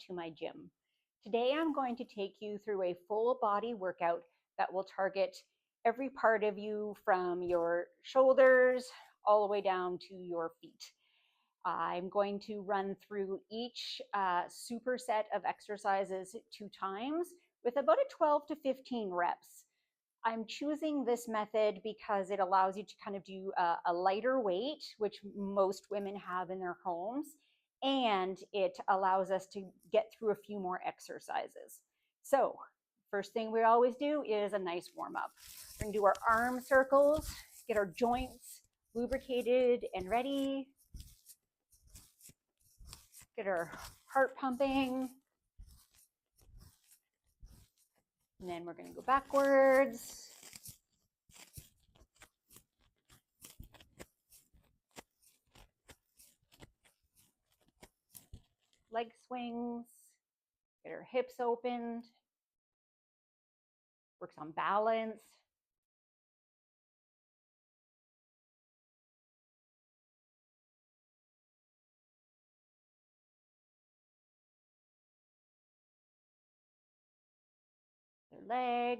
to my gym. Today I'm going to take you through a full body workout that will target every part of you from your shoulders all the way down to your feet. I'm going to run through each superset of exercises 2 times with about a 12 to 15 reps. I'm choosing this method because it allows you to kind of do a lighter weight, which most women have in their homes, and it allows us to get through a few more exercises. So first thing we always do is a nice warm up. We're gonna do our arm circles, get our joints lubricated and ready, get our heart pumping, and then we're gonna go backwards. Leg swings, get our hips opened, works on balance. Their leg.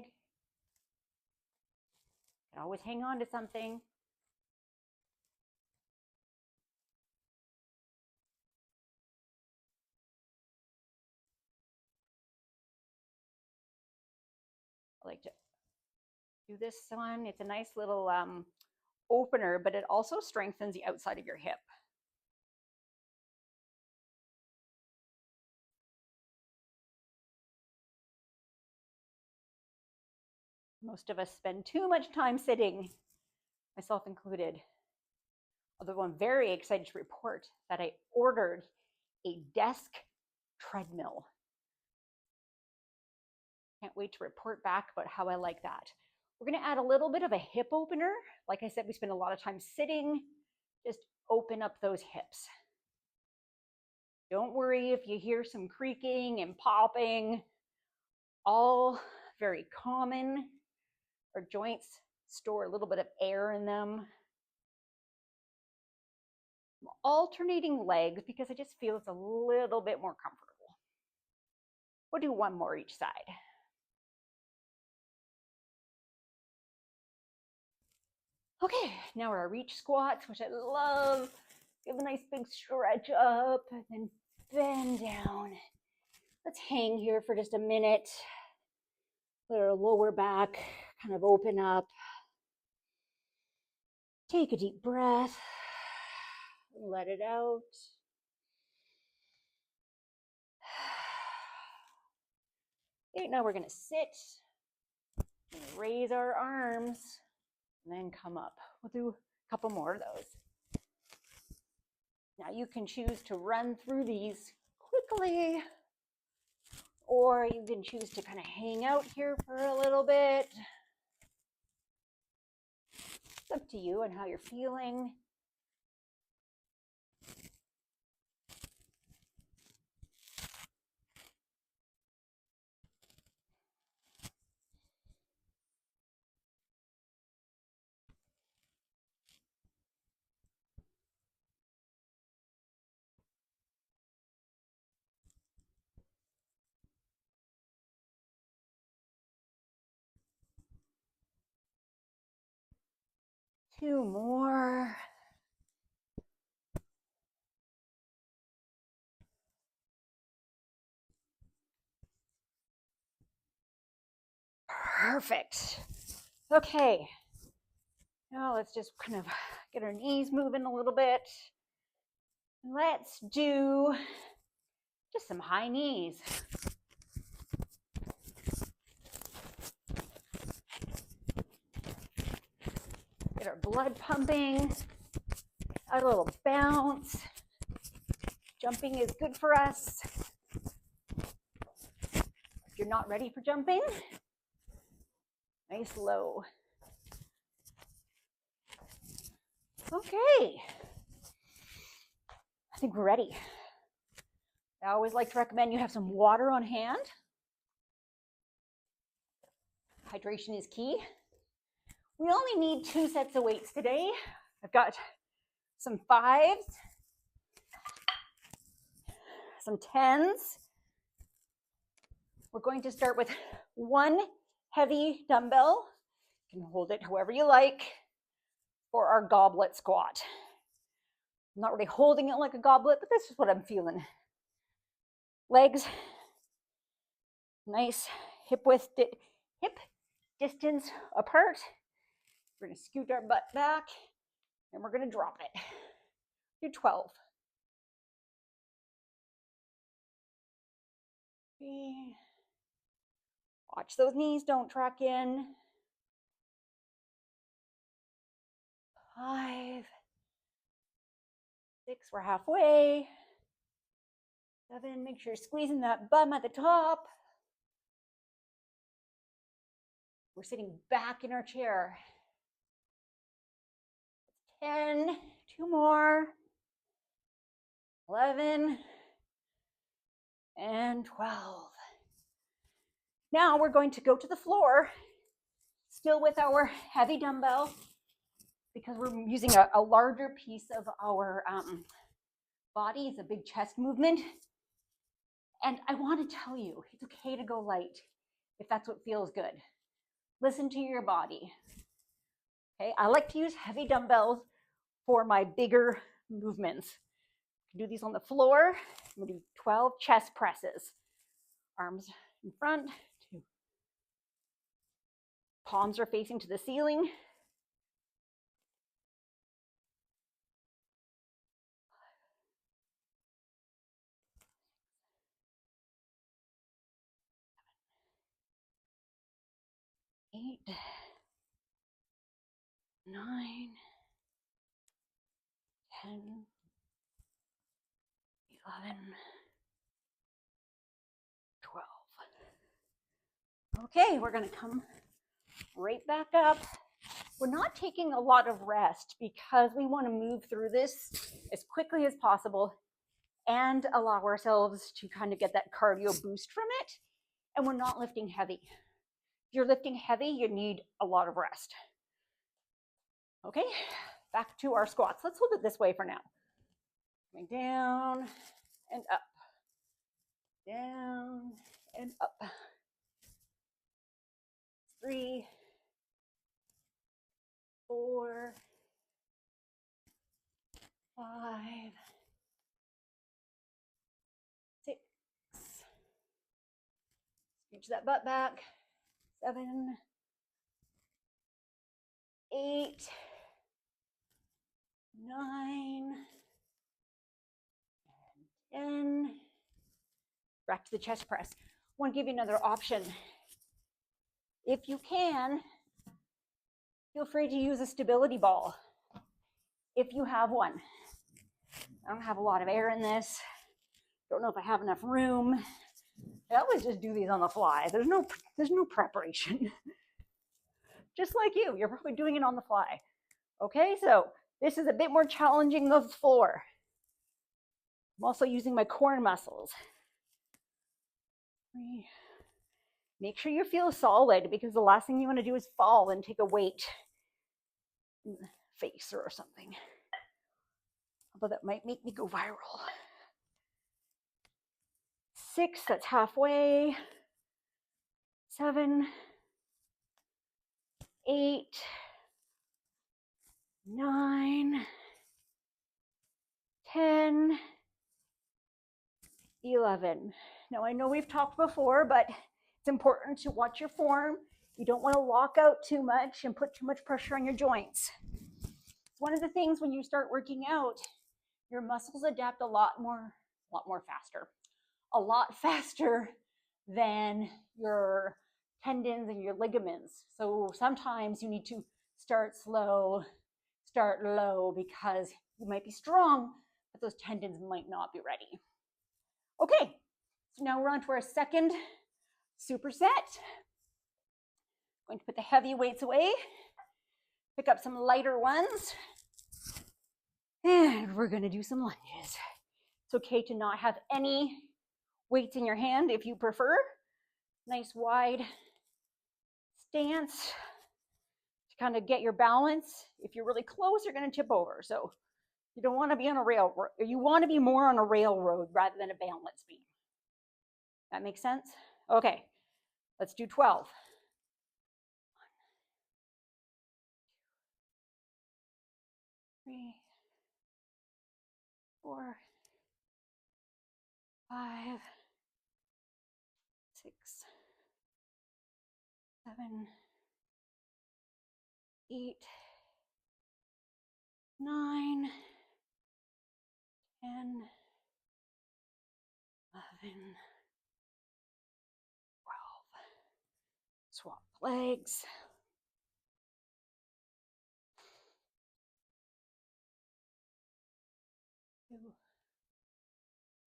Can always hang on to something. I like to do this one. It's a nice little opener, but it also strengthens the outside of your hip. Most of us spend too much time sitting, myself included. Although I'm very excited to report that I ordered a desk treadmill. Can't wait to report back about how I like that. We're going to add a little bit of a hip opener. Like I said, we spend a lot of time sitting. Just open up those hips. Don't worry if you hear some creaking and popping. All very common. Our joints store a little bit of air in them. I'm alternating legs because I just feel it's a little bit more comfortable. We'll do one more each side. Okay, now our reach squats, which I love. Give a nice big stretch up and then bend down. Let's hang here for just a minute. Let our lower back kind of open up. Take a deep breath. Let it out. Okay, now we're going to sit and raise our arms and then come up. We'll do a couple more of those. Now you can choose to run through these quickly, or you can choose to kind of hang out here for a little bit. It's up to you and how you're feeling. Two more. Perfect. Okay. Now let's just kind of get our knees moving a little bit. Let's do just some high knees. Get our blood pumping, a little bounce. Jumping is good for us. If you're not ready for jumping, nice low. Okay, I think we're ready. I always like to recommend you have some water on hand. Hydration is key. We only need 2 sets of weights today. I've got some 5s, some 10s, We're going to start with one heavy dumbbell. You can hold it however you like for our goblet squat. I'm not really holding it like a goblet, but this is what I'm feeling. Legs, nice hip distance apart. We're going to scoot our butt back and we're going to drop it. Do 12. 3. Watch those knees, don't track in. 5. 6, we're halfway. 7, make sure you're squeezing that bum at the top. We're sitting back in our chair. 10, 2 more. 11, and 12. Now we're going to go to the floor, still with our heavy dumbbell, because we're using a larger piece of our body. It's a big chest movement. And I want to tell you, it's okay to go light if that's what feels good. Listen to your body. Okay, I like to use heavy dumbbells for my bigger movements. You can do these on the floor. I'm gonna do 12 chest presses. Arms in front, 2. Palms are facing to the ceiling. 8, 9, 10, 11, 12. Okay, we're going to come right back up. We're not taking a lot of rest because we want to move through this as quickly as possible and allow ourselves to kind of get that cardio boost from it. And we're not lifting heavy. If you're lifting heavy, you need a lot of rest. Okay, back to our squats. Let's hold it this way for now. Coming down and up. Down and up. 3, 4, 5, 6. Reach that butt back. 7, 8, 9, and 10. Back to the chest press. I want to give you another option. If you can, feel free to use a stability ball if you have one. I don't have a lot of air in this. Don't know if I have enough room. I always just do these on the fly. There's no preparation. Just like you're probably doing it on the fly. Okay, so this is a bit more challenging than the floor. I'm also using my core muscles. 3. Make sure you feel solid, because the last thing you want to do is fall and take a weight in the face or something. Although that might make me go viral. 6, that's halfway. 7, 8, 9, 10, 11. Now I know we've talked before, but it's important to watch your form. You don't want to lock out too much and put too much pressure on your joints. It's one of the things when you start working out, your muscles adapt a lot faster than your tendons and your ligaments. So sometimes you need to start slow, start low, because you might be strong, but those tendons might not be ready. Okay, so now we're on to our second superset. Going to put the heavy weights away, pick up some lighter ones, and we're going to do some lunges. It's okay to not have any weights in your hand if you prefer. Nice wide stance to kind of get your balance. If you're really close, you're going to tip over. So you don't want to be on a railroad. You want to be more on a railroad rather than a balance beam. That makes sense? Okay. Let's do 12. 1, 2, 3, 4, 5, 6, 7, 8, 9, 10, 11, 12. Swap legs.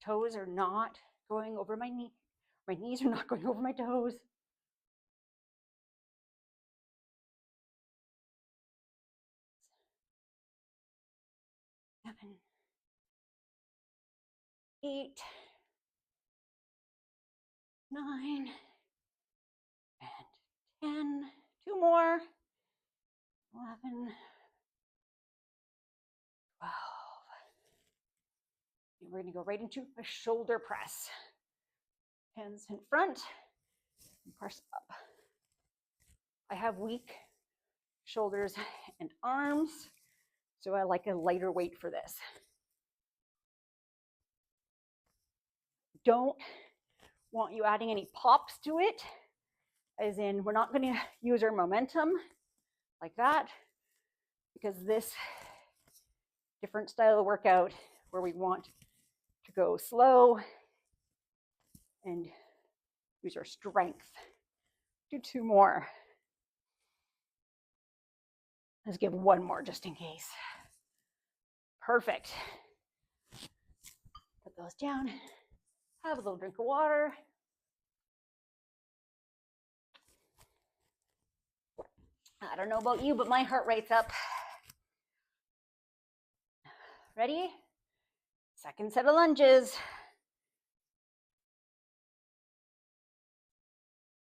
Toes are not going over my knee. My knees are not going over my toes. 7, 8, 9, and 10. 2 more. 11, 12. And we're going to go right into a shoulder press. Hands in front, and press up. I have weak shoulders and arms, so I like a lighter weight for this. Don't want you adding any pops to it, as in we're not going to use our momentum like that, because this different style of workout where we want to go slow and use our strength. Do 2 more. Let's give 1 more just in case. Perfect. Put those down. Have a little drink of water. I don't know about you, but my heart rate's up. Ready? Second set of lunges.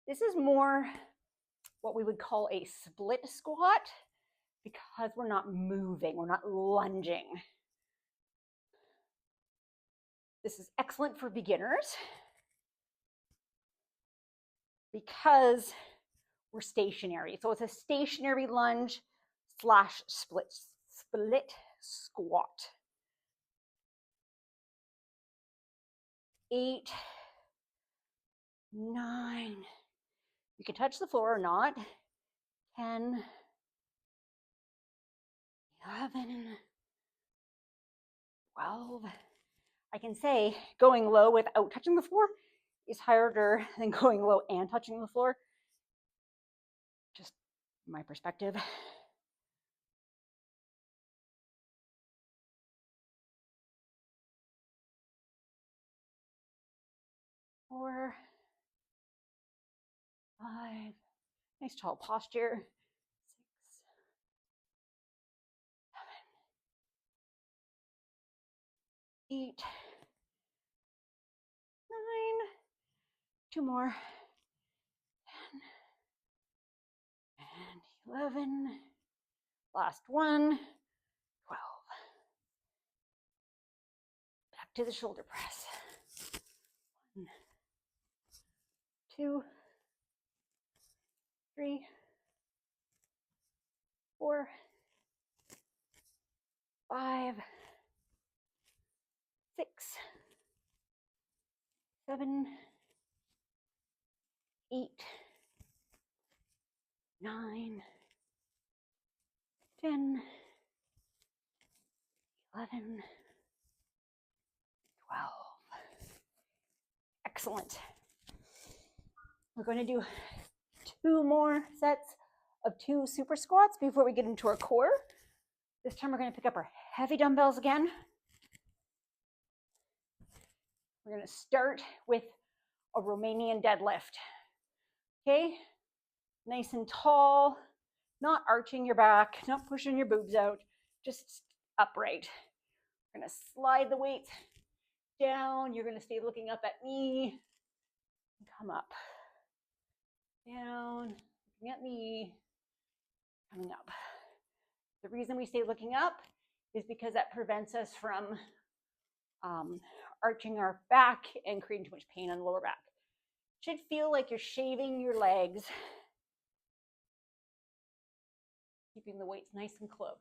This is more what we would call a split squat because we're not moving, we're not lunging. This is excellent for beginners because we're stationary. So it's a stationary lunge / split squat. 8, 9. You can touch the floor or not. 10, 11, 12. I can say going low without touching the floor is harder than going low and touching the floor. Just my perspective. 4, 5. Nice tall posture. 6, 7, 8, 9. 2 more. 10 and 11. Last one. 12. Back to the shoulder press. 1, 2, 3, 4, 5, 6, 7, 8, 9, 10, 11, 12. Excellent. We're going to do 2 more sets of 2 super squats before we get into our core. This time we're going to pick up our heavy dumbbells again. We're going to start with a Romanian deadlift. Okay, nice and tall, not arching your back, not pushing your boobs out, just upright. We're going to slide the weight down. You're going to stay looking up at me. Come up. Down, looking at me, coming up. The reason we stay looking up is because that prevents us from arching our back and creating too much pain on the lower back. Should feel like you're shaving your legs, keeping the weights nice and close.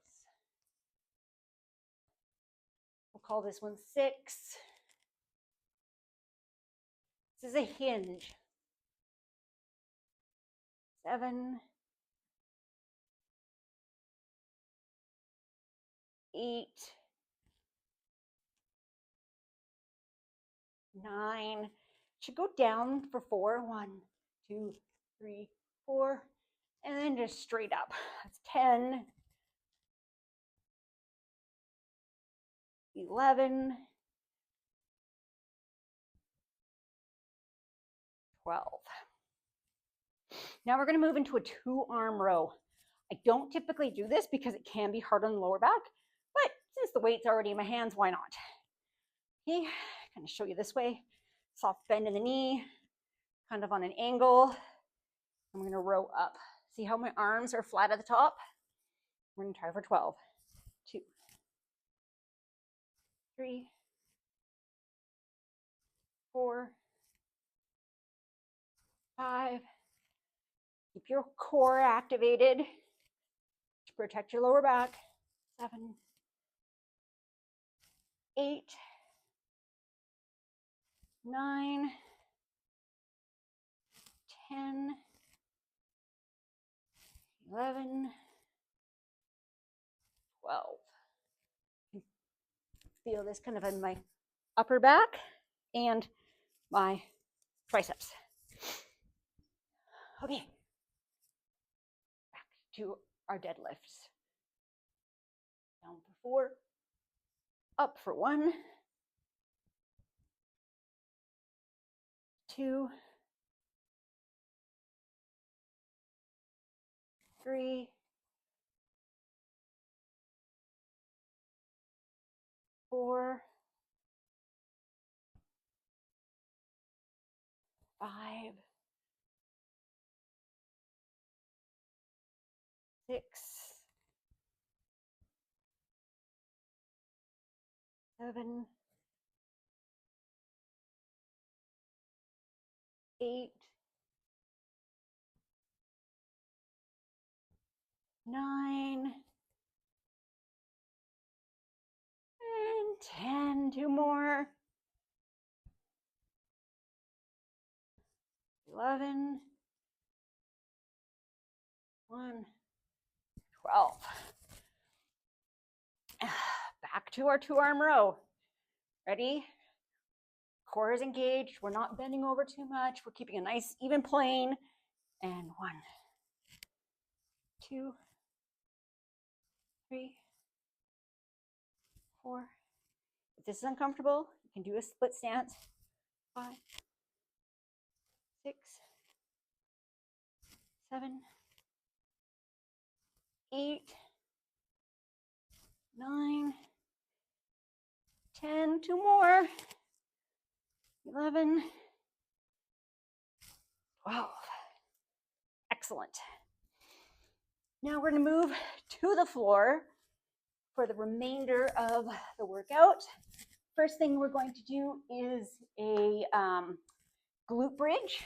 We'll call this one 6. This is a hinge. 7, 8, 9. Should go down for 4. 1, 2, 3, 4, and then just straight up. That's 10, 11, 12. Now we're going to move into a 2-arm row. I don't typically do this because it can be hard on the lower back, but since the weight's already in my hands, why not? Okay, kind of show you this way. Soft bend in the knee, kind of on an angle. I'm going to row up. See how my arms are flat at the top? We're going to try for 12. 2, 3, 4, 5. Keep your core activated to protect your lower back. 7, 8, 9, 10, 11, 12. Feel this kind of in my upper back and my triceps. Okay, back to our deadlifts. Down for 4, up for 1, 2, 3, 4, 5, 6, 7, 8, 9, and 10. 2 more. 11, 1, 12. Back to our 2-arm row. Ready? Core is engaged. We're not bending over too much. We're keeping a nice even plane. And 1, 2, 3, 4. If this is uncomfortable, you can do a split stance. 5, 6, 7, 8, 9, 10. 2 more. 11, 12. Excellent. Now we're going to move to the floor for the remainder of the workout. First thing we're going to do is a glute bridge.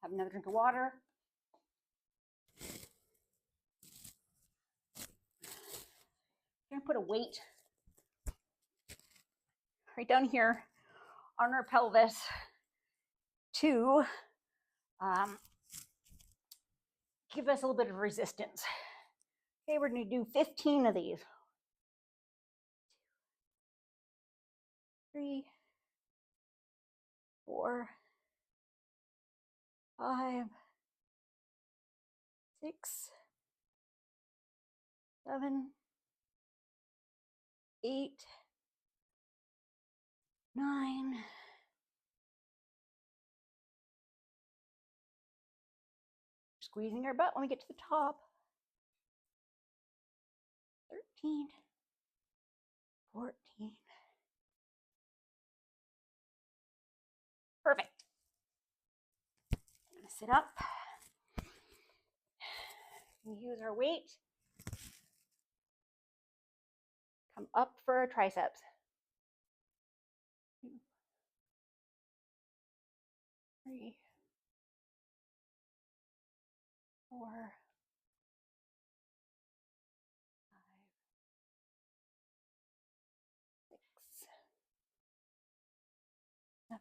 Have another drink of water. I'm going to put a weight right down here on our pelvis to give us a little bit of resistance. Okay, we're going to do 15 of these. 3, 4, 5, 6, 7, 8, 9, squeezing our butt when we get to the top. 13, 14. Perfect. I'm going to sit up. Use our weight. Come up for our triceps. 2, 3, 4, 5, 6, 7,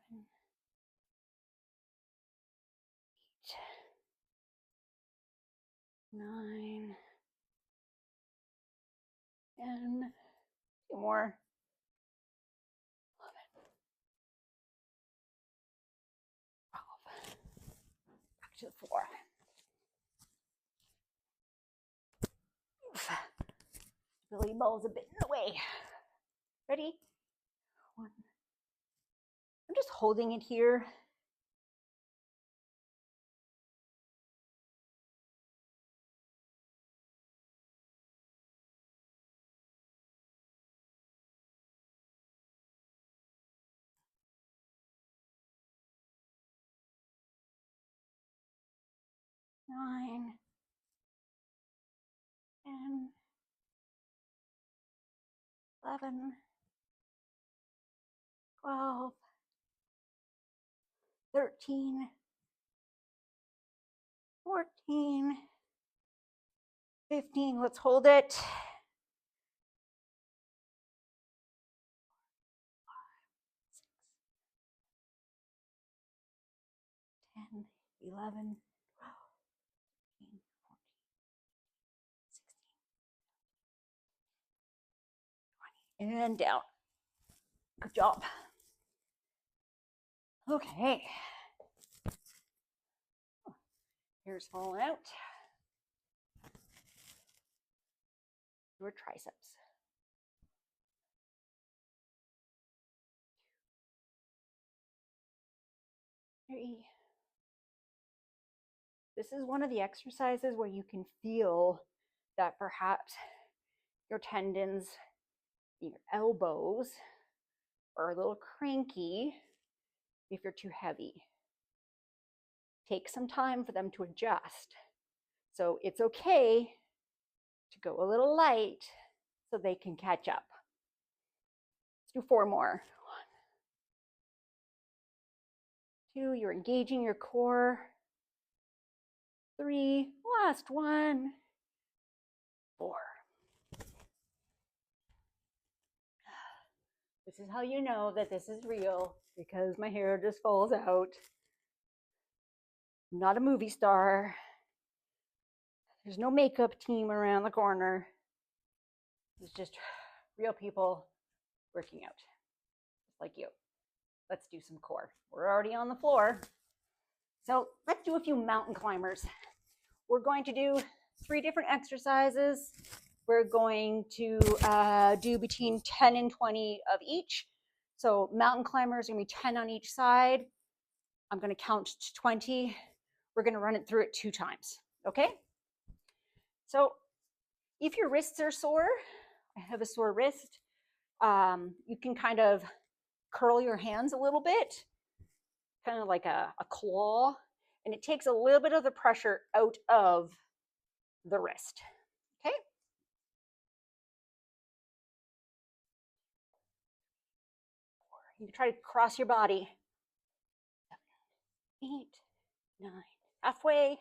8, 9, 10, 2 more, 11, 12, back to the floor. Oof. Billy ball's a bit in the way. Ready? 1. I'm just holding it here. 9, 10, 11, 12, 13, 14, 15. Let's hold it. 5, 6, 10, 11, 12, 13, 14, 16, 20. And down. Good job. Okay. Here's falling out. Your triceps. 3. This is one of the exercises where you can feel that perhaps your tendons, your elbows are a little cranky if you're too heavy. Take some time for them to adjust. So it's okay to go a little light so they can catch up. Let's do 4 more. 1, 2, you're engaging your core. 3, last one. 4. This is how you know that this is real, because my hair just falls out. I'm not a movie star. There's no makeup team around the corner. It's just real people working out, just like you. Let's do some core. We're already on the floor. So let's do a few mountain climbers. We're going to do 3 different exercises. We're going to do between 10 and 20 of each. So mountain climbers are going to be 10 on each side. I'm going to count to 20. We're going to run it through it 2 times. Okay? So if your wrists are sore, I have a sore wrist, you can kind of curl your hands a little bit, kind of like a claw, and it takes a little bit of the pressure out of the wrist. Okay? You try to cross your body. 7, 8, 9, halfway.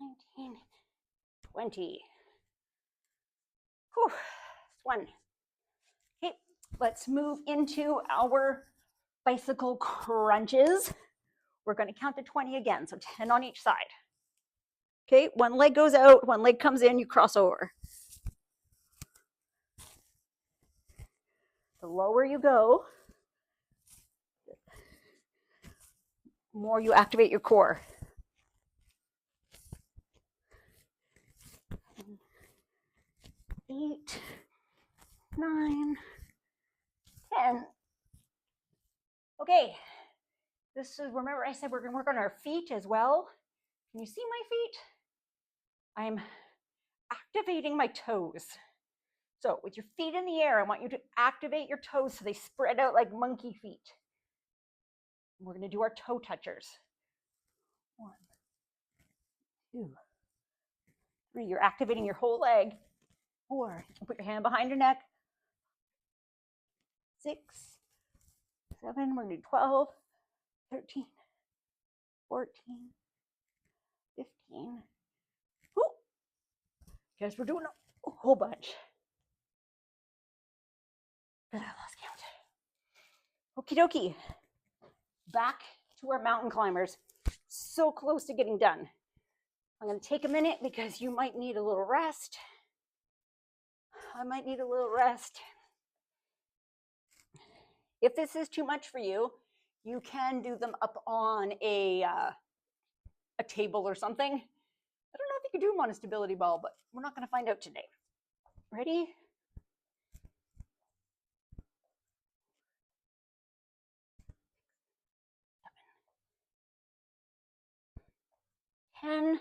19, 20. Whew, that's 1. Okay, let's move into our bicycle crunches. We're going to count to 20 again, so 10 on each side. Okay, one leg goes out, one leg comes in, you cross over. The lower you go, the more you activate your core. 8, 9, 10. Okay, this is, remember I said we're going to work on our feet as well. Can you see my feet? I'm activating my toes. So with your feet in the air, I want you to activate your toes so they spread out like monkey feet. We're going to do our toe touchers. 1, 2, 3. You're activating your whole leg. 4. Put your hand behind your neck. 6, 7. We're going to do 12, 13, 14, 15. Woo. Guess we're doing a whole bunch. I lost count. Okie dokie. Back to our mountain climbers. So close to getting done. I'm going to take a minute because you might need a little rest. I might need a little rest. If this is too much for you, you can do them up on a table or something. I don't know if you can do them on a stability ball, but we're not going to find out today. Ready? 10.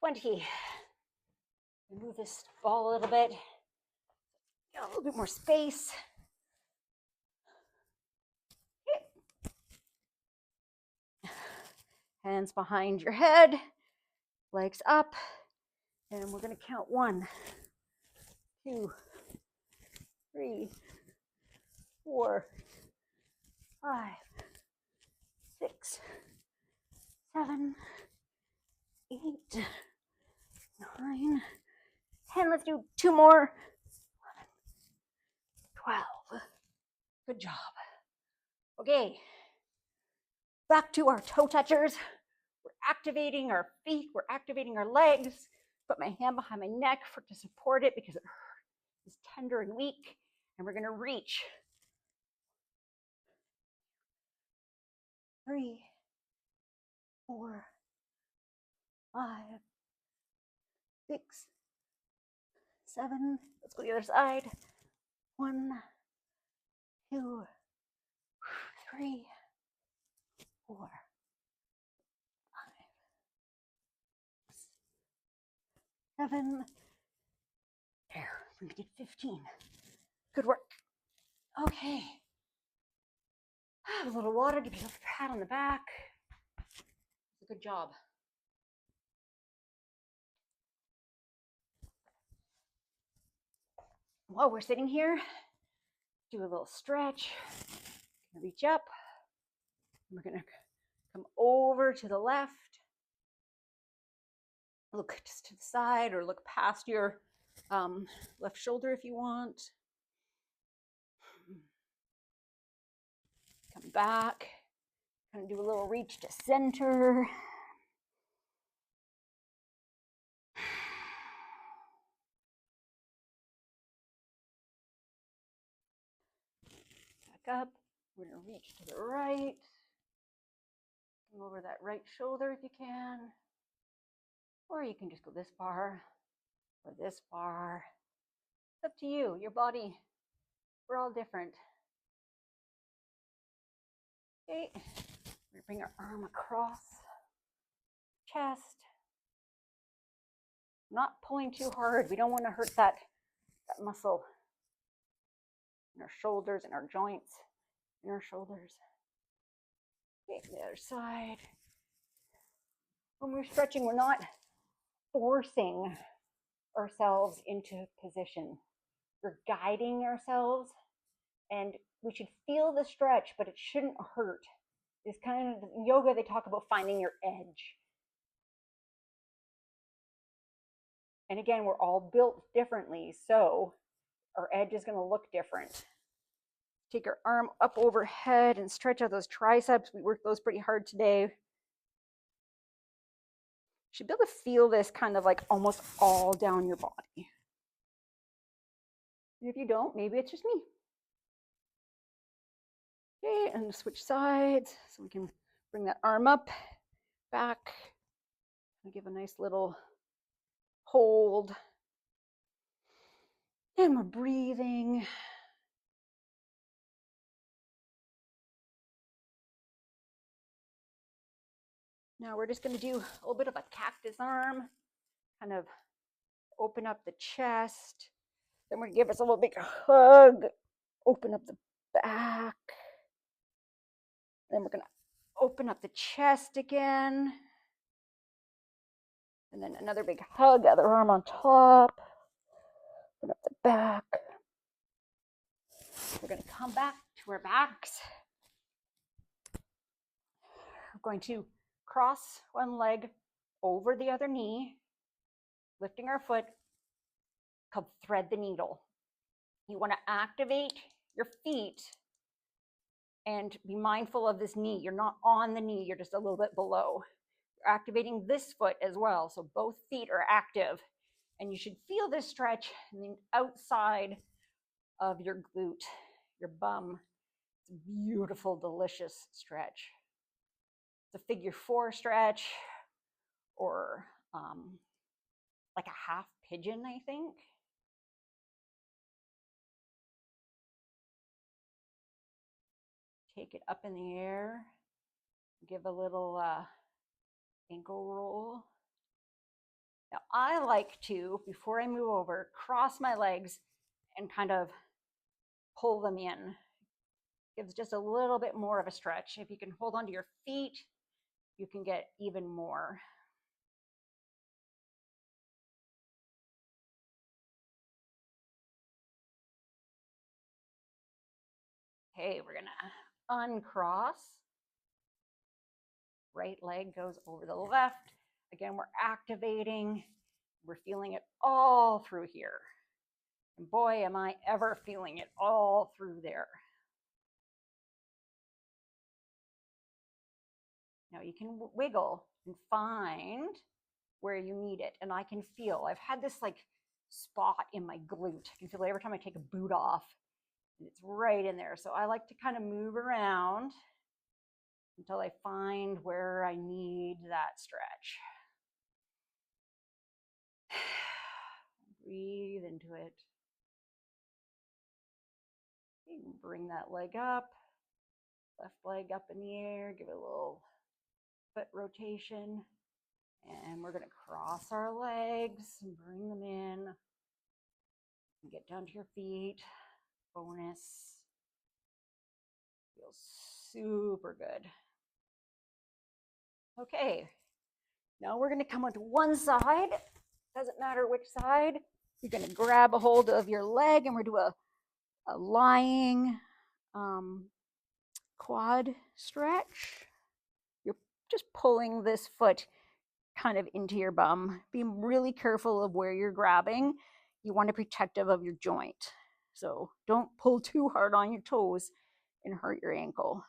20. Move this ball a little bit. Get a little bit more space. Hands behind your head, legs up, and we're going to count 1, 2, 3, 4, 5, 6, 7, 8, 9, 10. Let's do 2 more. 11, 12. Good job. Okay. Back to our toe touchers. We're activating our feet. We're activating our legs. Put my hand behind my neck to support it because it is tender and weak. And we're going to reach. 3, 4, 5, 6, 7. Let's go to the other side. 1, 2, 3, 4, 5, 6, 7. There, we did 15. Good work. Okay. Have a little water, give yourself a pat on the back. Good job. While we're sitting here, do a little stretch. Reach up. We're going to come over to the left. Look just to the side or look past your left shoulder if you want. Come back. Kind of do a little reach to center. Back up. We're going to reach to the right. Come over that right shoulder if you can. Or you can just go this far or this far. It's up to you, your body. We're all different. Okay, we're going to bring our arm across chest. Not pulling too hard. We don't want to hurt that muscle in our shoulders and our joints in our shoulders. Okay, the other side. When we're stretching, we're not forcing ourselves into position. We're guiding ourselves, and we should feel the stretch, but it shouldn't hurt. It's kind of in yoga, they talk about finding your edge. And again, we're all built differently, so our edge is going to look different. Take our arm up overhead and stretch out those triceps. We worked those pretty hard today. You should be able to feel this kind of like almost all down your body. And if you don't, maybe it's just me. Okay, and switch sides so we can bring that arm up, back, and give a nice little hold. And we're breathing. Now we're just going to do a little bit of a cactus arm, kind of open up the chest. Then we're going to give us a little big hug open up the back. Then we're going to open up the chest again. And then another big hug, other arm on top. Open up the back. We're going to come back to our backs. We're going to cross one leg over the other knee, lifting our foot, called thread the needle. You want to activate your feet and be mindful of this knee. You're not on the knee, you're just a little bit below. You're activating this foot as well, so both feet are active. And you should feel this stretch in the outside of your glute, your bum. It's a beautiful, delicious stretch. It's a figure 4 stretch, or like a half pigeon, I think. Take it up in the air. Give a little ankle roll. Now I like to, before I move over, cross my legs and kind of pull them in. Gives just a little bit more of a stretch. If you can hold onto your feet, you can get even more. Okay, we're gonna uncross. Right leg goes over the left. Again, we're activating. We're feeling it all through here. And boy, am I ever feeling it all through there. Now you can wiggle and find where you need it. And I can feel, I've had this like spot in my glute. I can feel it every time I take a boot off. And it's right in there. So I like to kind of move around until I find where I need that stretch. Breathe into it. You can bring that leg up, left leg up in the air, give it a little foot rotation. And we're going to cross our legs and bring them in. And get down to your feet. Bonus. Feels super good. Okay, now we're going to come onto one side. Doesn't matter which side. You're going to grab a hold of your leg and we're going to do a lying quad stretch. You're just pulling this foot kind of into your bum. Be really careful of where you're grabbing. You want to be protective of your joint. So don't pull too hard on your toes and hurt your ankle.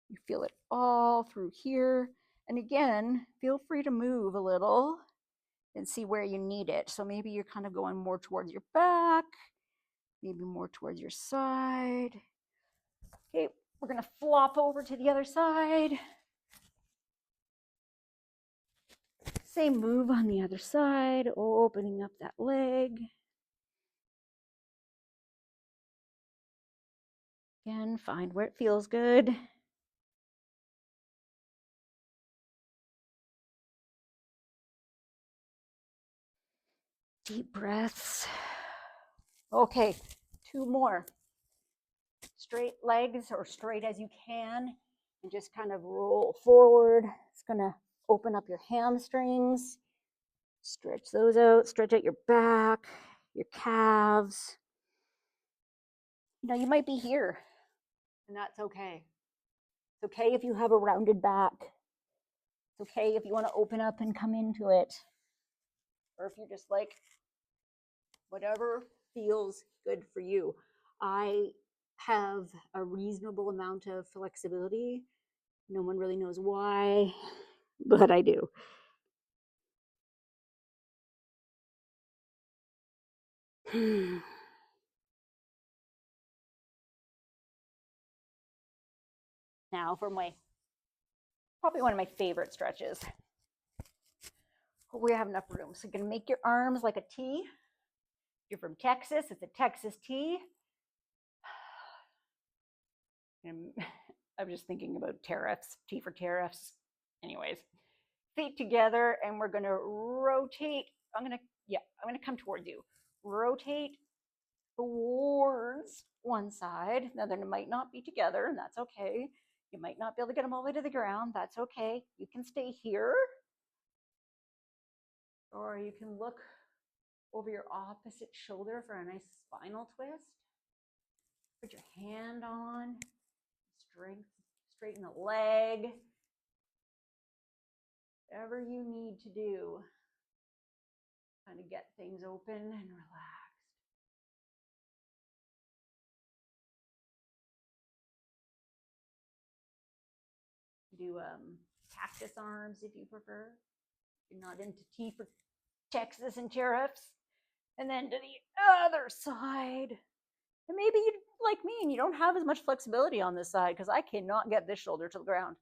You feel it all through here. And again, feel free to move a little and see where you need it. So maybe you're kind of going more towards your back, maybe more towards your side. Okay, we're going to flop over to the other side. Same move on the other side, opening up that leg. Again, find where it feels good. Deep breaths. Okay, 2 more. Straight legs, or straight as you can, and just kind of roll forward. It's gonna open up your hamstrings. Stretch those out, stretch out your back, your calves. Now you might be here, and that's okay. It's okay if you have a rounded back. It's okay if you want to open up and come into it. Or if you're just like, whatever feels good for you. I have a reasonable amount of flexibility. No one really knows why, but I do. Now for probably one of my favorite stretches. We have enough room. So you're going to make your arms like a T. If you're from Texas, it's a Texas T. And I'm just thinking about tariffs, T for tariffs. Anyways, feet together, and we're going to rotate. I'm going to come towards you. Rotate towards one side. Now, they might not be together, and that's okay. You might not be able to get them all the way to the ground. That's okay. You can stay here, or you can look over your opposite shoulder for a nice spinal twist. Put your hand on, straighten the leg. Whatever you need to do, kind of get things open and relaxed. Do cactus arms if you prefer. If you're not into T for Texas and tariffs. And then to the other side. And maybe you like me and you don't have as much flexibility on this side because I cannot get this shoulder to the ground.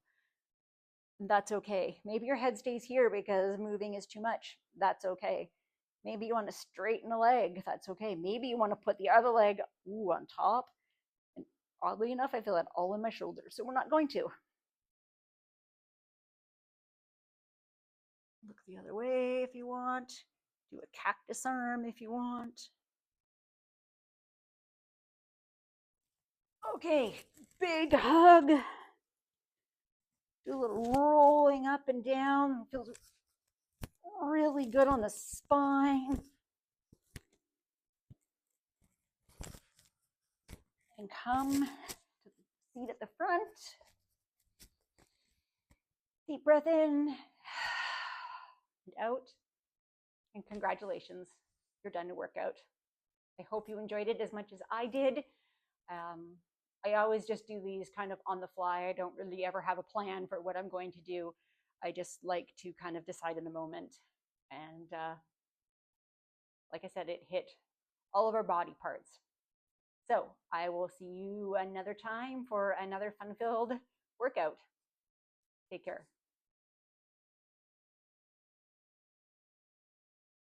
And that's okay. Maybe your head stays here because moving is too much. That's okay. Maybe you want to straighten the leg. That's okay. Maybe you want to put the other leg on top. And oddly enough, I feel that all in my shoulders. So we're not going to. Look the other way if you want. Do a cactus arm if you want. Okay, big hug. Do a little rolling up and down. It feels really good on the spine. And come to the seat at the front. Deep breath in and out. And congratulations, you're done to work out. I hope you enjoyed it as much as I did. I always just do these kind of on the fly. I don't really ever have a plan for what I'm going to do. I just like to kind of decide in the moment. And like I said, it hit all of our body parts. So I will see you another time for another fun-filled workout. Take care.